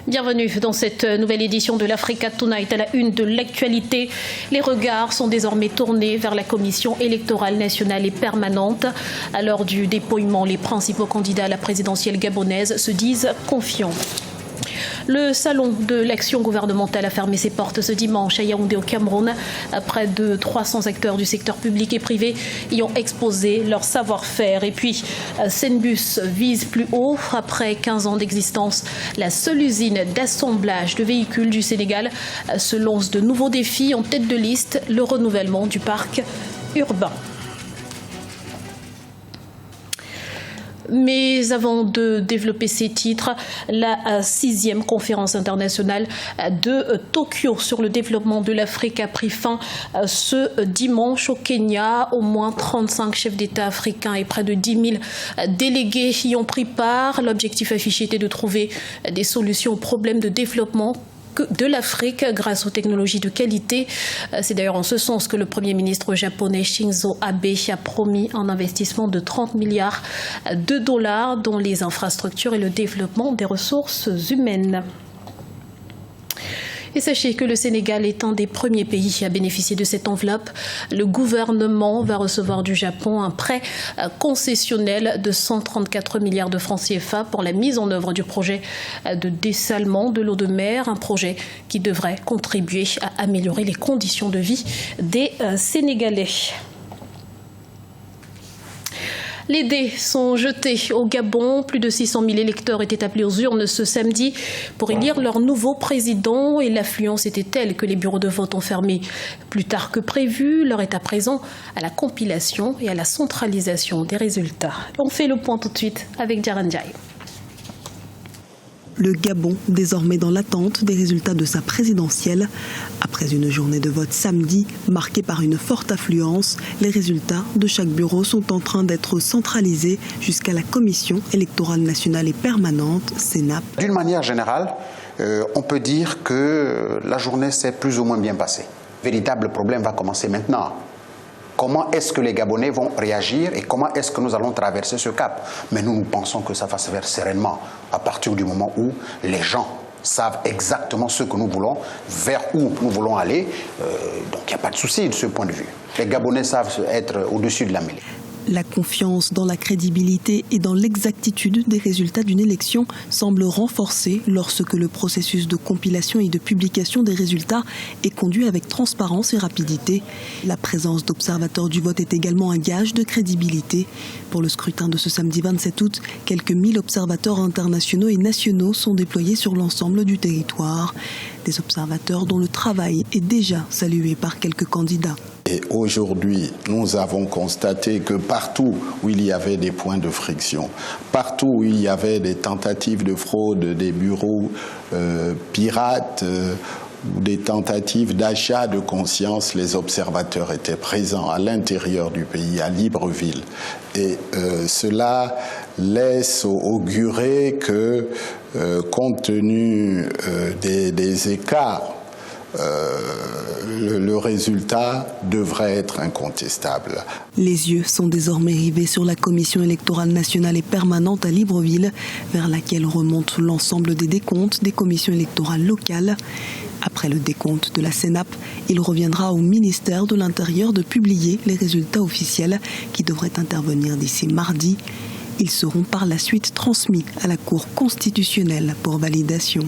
Bienvenue dans cette nouvelle édition de l'Africa Tonight. À la une de l'actualité, les regards sont désormais tournés vers la Commission électorale nationale et permanente. À l'heure du dépouillement, les principaux candidats à la présidentielle gabonaise se disent confiants. Le salon de l'action gouvernementale a fermé ses portes ce dimanche à Yaoundé au Cameroun. Près de 300 acteurs du secteur public et privé y ont exposé leur savoir-faire. Et puis, Senbus vise plus haut. Après 15 ans d'existence, la seule usine d'assemblage de véhicules du Sénégal se lance de nouveaux défis. En tête de liste, le renouvellement du parc urbain. Mais avant de développer ces titres, la 6e conférence internationale de Tokyo sur le développement de l'Afrique a pris fin ce dimanche au Kenya. Au moins 35 chefs d'État africains et près de 10 000 délégués y ont pris part. L'objectif affiché était de trouver des solutions aux problèmes de développement de l'Afrique grâce aux technologies de qualité. C'est d'ailleurs en ce sens que le Premier ministre japonais Shinzo Abe a promis un investissement de 30 milliards de dollars dans les infrastructures et le développement des ressources humaines. Et sachez que le Sénégal est un des premiers pays à bénéficier de cette enveloppe. Le gouvernement va recevoir du Japon un prêt concessionnel de 134 milliards de francs CFA pour la mise en œuvre du projet de dessalement de l'eau de mer, un projet qui devrait contribuer à améliorer les conditions de vie des Sénégalais. Les dés sont jetés au Gabon. Plus de 600 000 électeurs étaient appelés aux urnes ce samedi pour élire leur nouveau président. Et l'affluence était telle que les bureaux de vote ont fermé plus tard que prévu. L'heure est à présent à la compilation et à la centralisation des résultats. On fait le point tout de suite avec Diaran Ndiaye. Le Gabon, désormais dans l'attente des résultats de sa présidentielle. Après une journée de vote samedi, marquée par une forte affluence, les résultats de chaque bureau sont en train d'être centralisés jusqu'à la Commission électorale nationale et permanente, CENAP. D'une manière générale, on peut dire que la journée s'est plus ou moins bien passée. Le véritable problème va commencer maintenant. Comment est-ce que les Gabonais vont réagir et comment est-ce que nous allons traverser ce cap? Mais nous pensons que ça va se faire sereinement à partir du moment où les gens savent exactement ce que nous voulons, vers où nous voulons aller. Donc il n'y a pas de souci de ce point de vue. Les Gabonais savent être au-dessus de la mêlée. La confiance dans la crédibilité et dans l'exactitude des résultats d'une élection semble renforcée lorsque le processus de compilation et de publication des résultats est conduit avec transparence et rapidité. La présence d'observateurs du vote est également un gage de crédibilité. Pour le scrutin de ce samedi 27 août, quelques 1000 observateurs internationaux et nationaux sont déployés sur l'ensemble du territoire. Des observateurs dont le travail est déjà salué par quelques candidats. Et aujourd'hui, nous avons constaté que partout où il y avait des points de friction, partout où il y avait des tentatives de fraude, des bureaux pirates, ou des tentatives d'achat de conscience, les observateurs étaient présents à l'intérieur du pays, à Libreville. Et cela laisse augurer que, compte tenu des écarts, le résultat devrait être incontestable. Les yeux sont désormais rivés sur la Commission électorale nationale et permanente à Libreville, vers laquelle remonte l'ensemble des décomptes des commissions électorales locales. Après le décompte de la CENAP, il reviendra au ministère de l'Intérieur de publier les résultats officiels qui devraient intervenir d'ici mardi. Ils seront par la suite transmis à la Cour constitutionnelle pour validation.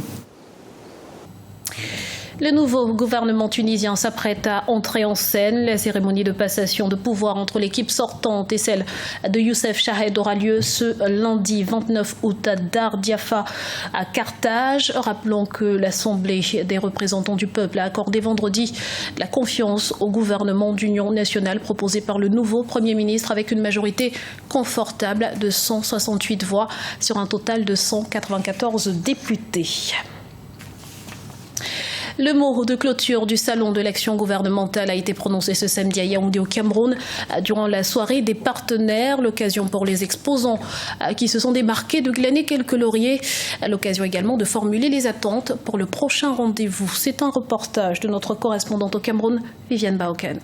Le nouveau gouvernement tunisien s'apprête à entrer en scène. La cérémonie de passation de pouvoir entre l'équipe sortante et celle de Youssef Chahed aura lieu ce lundi 29 août à Dar Diafa à Carthage. Rappelons que l'Assemblée des représentants du peuple a accordé vendredi la confiance au gouvernement d'union nationale proposé par le nouveau Premier ministre avec une majorité confortable de 168 voix sur un total de 194 députés. Le mot de clôture du salon de l'action gouvernementale a été prononcé ce samedi à Yaoundé au Cameroun durant la soirée des partenaires, l'occasion pour les exposants qui se sont démarqués de glaner quelques lauriers, l'occasion également de formuler les attentes pour le prochain rendez-vous. C'est un reportage de notre correspondante au Cameroun, Viviane Baoken.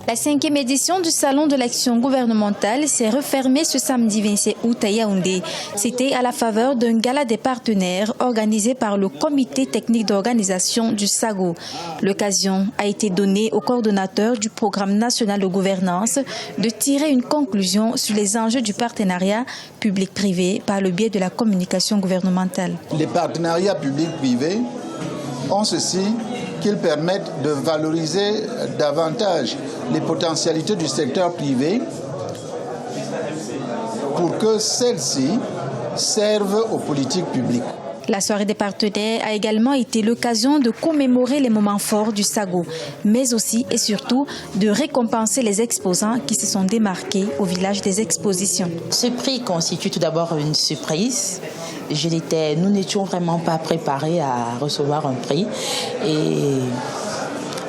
La 5e édition du Salon de l'action gouvernementale s'est refermée ce samedi 27 août à Yaoundé. C'était à la faveur d'un gala des partenaires organisé par le comité technique d'organisation du SAGO. L'occasion a été donnée au coordonnateur du programme national de gouvernance de tirer une conclusion sur les enjeux du partenariat public-privé par le biais de la communication gouvernementale. Les partenariats publics-privés ont ceci qu'ils permettent de valoriser davantage les potentialités du secteur privé pour que celles-ci servent aux politiques publiques. La soirée des partenaires a également été l'occasion de commémorer les moments forts du SAGO, mais aussi et surtout de récompenser les exposants qui se sont démarqués au village des expositions. Ce prix constitue tout d'abord une surprise. Nous n'étions vraiment pas préparés à recevoir un prix.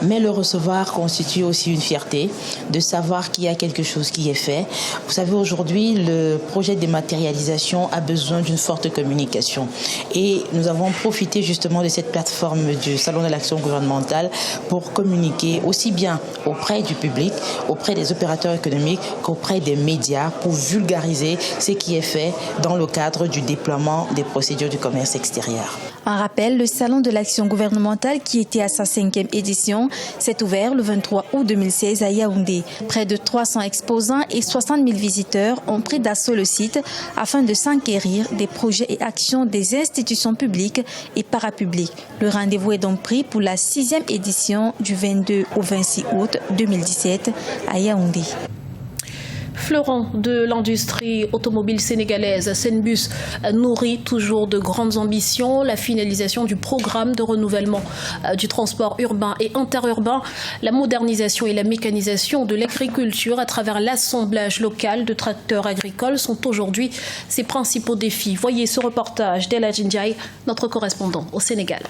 Mais le recevoir constitue aussi une fierté de savoir qu'il y a quelque chose qui est fait. Vous savez, aujourd'hui, le projet de dématérialisation a besoin d'une forte communication. Et nous avons profité justement de cette plateforme du Salon de l'action gouvernementale pour communiquer aussi bien auprès du public, auprès des opérateurs économiques qu'auprès des médias pour vulgariser ce qui est fait dans le cadre du déploiement des procédures du commerce extérieur. En rappel, le Salon de l'action gouvernementale qui était à sa 5e édition s'est ouvert le 23 août 2016 à Yaoundé. Près de 300 exposants et 60 000 visiteurs ont pris d'assaut le site afin de s'enquérir des projets et actions des institutions publiques et parapubliques. Le rendez-vous est donc pris pour la 6e édition du 22 au 26 août 2017 à Yaoundé. Fleuron de l'industrie automobile sénégalaise, Senbus nourrit toujours de grandes ambitions. La finalisation du programme de renouvellement du transport urbain et interurbain, la modernisation et la mécanisation de l'agriculture à travers l'assemblage local de tracteurs agricoles sont aujourd'hui ses principaux défis. Voyez ce reportage d'Ela Djindjaï, notre correspondant au Sénégal.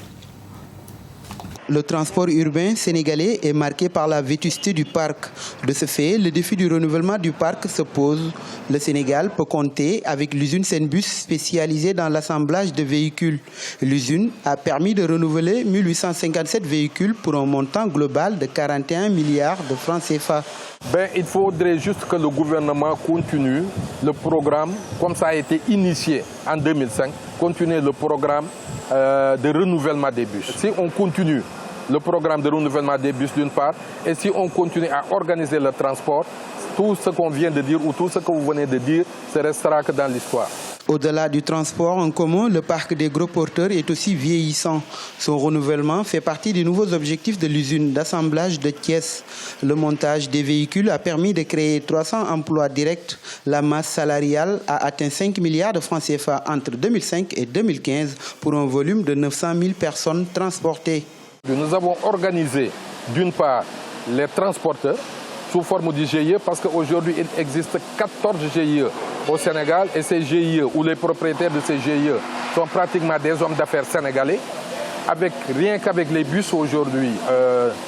Le transport urbain sénégalais est marqué par la vétusté du parc. De ce fait, le défi du renouvellement du parc se pose. Le Sénégal peut compter avec l'usine Senbus spécialisée dans l'assemblage de véhicules. L'usine a permis de renouveler 1857 véhicules pour un montant global de 41 milliards de francs CFA. Il faudrait juste que le gouvernement continue le programme, comme ça a été initié en 2005, continuer le programme de renouvellement des bus. Si on continue le programme de renouvellement des bus d'une part, et si on continue à organiser le transport, tout ce qu'on vient de dire ou tout ce que vous venez de dire, ce restera que dans l'histoire. Au-delà du transport en commun, le parc des gros porteurs est aussi vieillissant. Son renouvellement fait partie des nouveaux objectifs de l'usine d'assemblage de Thiès. Le montage des véhicules a permis de créer 300 emplois directs. La masse salariale a atteint 5 milliards de francs CFA entre 2005 et 2015 pour un volume de 900 000 personnes transportées. Nous avons organisé d'une part les transporteurs sous forme de GIE parce qu'aujourd'hui il existe 14 GIE au Sénégal et ces GIE ou les propriétaires de ces GIE sont pratiquement des hommes d'affaires sénégalais. Rien qu'avec les bus aujourd'hui,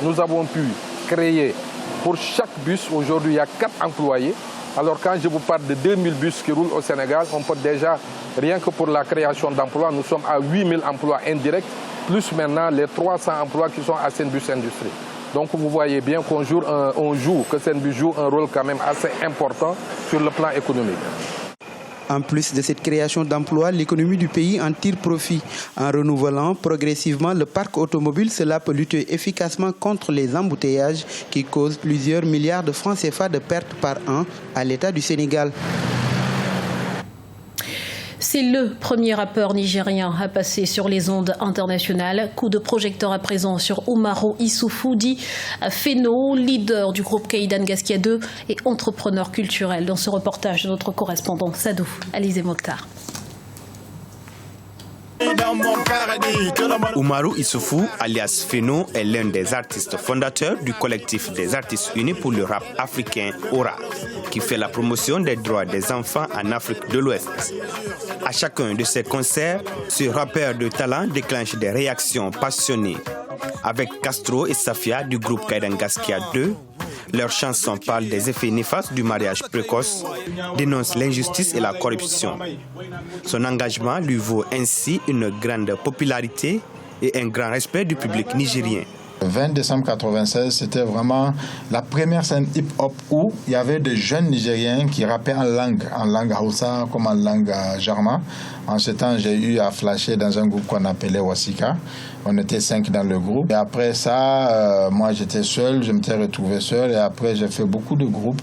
nous avons pu créer pour chaque bus aujourd'hui il y a 4 employés. Alors quand je vous parle de 2000 bus qui roulent au Sénégal, on peut déjà, rien que pour la création d'emplois, nous sommes à 8000 emplois indirects, plus maintenant les 300 emplois qui sont à Senbus Industrie. Donc vous voyez bien que Senbus joue un rôle quand même assez important sur le plan économique. En plus de cette création d'emplois, l'économie du pays en tire profit. En renouvelant progressivement le parc automobile, cela peut lutter efficacement contre les embouteillages qui causent plusieurs milliards de francs CFA de pertes par an à l'État du Sénégal. C'est le premier rappeur nigérien à passer sur les ondes internationales. Coup de projecteur à présent sur Umaru Issoufou, dit Feno, leader du groupe Kaidan Gaskia 2 et entrepreneur culturel. Dans ce reportage de notre correspondant Sadou Alizé Mokhtar. Umaru Issoufou, alias Feno, est l'un des artistes fondateurs du collectif des artistes unis pour le rap africain Aura, qui fait la promotion des droits des enfants en Afrique de l'Ouest. À chacun de ses concerts, ce rappeur de talent déclenche des réactions passionnées. Avec Castro et Safia du groupe Kaidan Gaskia 2, leurs chansons parlent des effets néfastes du mariage précoce, dénoncent l'injustice et la corruption. Son engagement lui vaut ainsi une grande popularité et un grand respect du public nigérien. Le 20 décembre 1996, c'était vraiment la première scène hip-hop où il y avait des jeunes Nigériens qui rappaient en langue Hausa comme en langue Jarma. En ce temps, j'ai eu à flasher dans un groupe qu'on appelait Wasika. On était 5 dans le groupe. Et après ça, moi j'étais seul, je m'étais retrouvé seul. Et après, j'ai fait beaucoup de groupes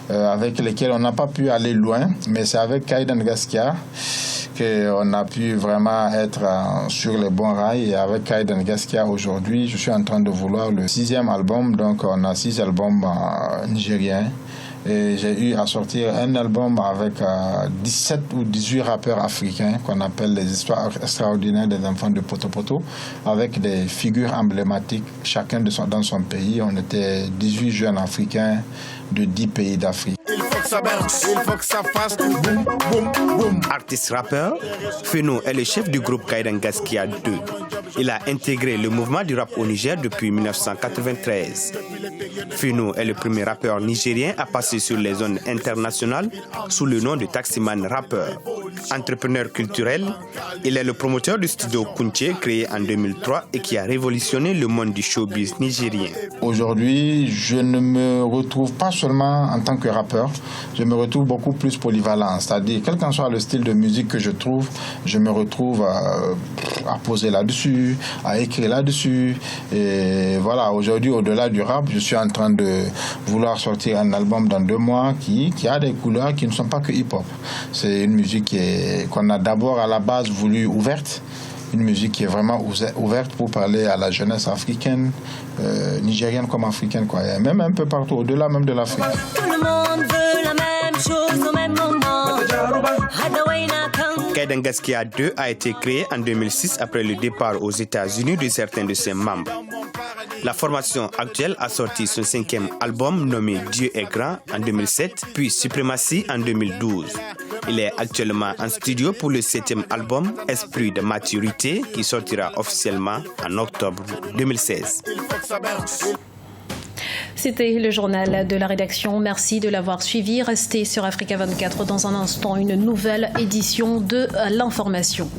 avec lesquels on n'a pas pu aller loin. Mais c'est avec Kaidan Gaskia qu'on a pu vraiment être sur les bons rails. Et avec Kaidan Gaskia, aujourd'hui, je suis en train de vouloir le 6e album. Donc, on a 6 albums nigériens. Et j'ai eu à sortir un album avec 17 ou 18 rappeurs africains qu'on appelle les histoires extraordinaires des enfants de Poto-Poto, avec des figures emblématiques, chacun dans son pays. On était 18 jeunes africains de 10 pays d'Afrique. Il faut que ça fasse boum, boum, boum. Artiste-rappeur, Feno est le chef du groupe Kaidan Gaskia 2. Il a intégré le mouvement du rap au Niger depuis 1993. Feno est le premier rappeur nigérien à passer sur les zones internationales sous le nom de Taximan Rappeur. Entrepreneur culturel, il est le promoteur du studio Kunche créé en 2003 et qui a révolutionné le monde du showbiz nigérien. Aujourd'hui, je ne me retrouve pas seulement en tant que rappeur, je me retrouve beaucoup plus polyvalent. C'est-à-dire, quel qu'en soit le style de musique que je trouve, je me retrouve à poser là-dessus, à écrire là-dessus. Et voilà, aujourd'hui, au-delà du rap, je suis en train de vouloir sortir un album dans 2 mois qui a des couleurs qui ne sont pas que hip-hop. C'est une musique qu'on a d'abord à la base voulu ouverte. Une musique qui est vraiment ouverte pour parler à la jeunesse africaine, nigérienne comme africaine, quoi. Et même un peu partout, au-delà même de l'Afrique. Tout le monde veut la même chose au même moment. Kaidan Gaskia 2 a été créé en 2006 après le départ aux États-Unis de certains de ses membres. La formation actuelle a sorti son 5e album nommé Dieu est grand en 2007, puis Suprématie en 2012. Il est actuellement en studio pour le 7e album Esprit de maturité qui sortira officiellement en octobre 2016. C'était le journal de la rédaction. Merci de l'avoir suivi. Restez sur Africa 24 dans un instant, une nouvelle édition de l'information.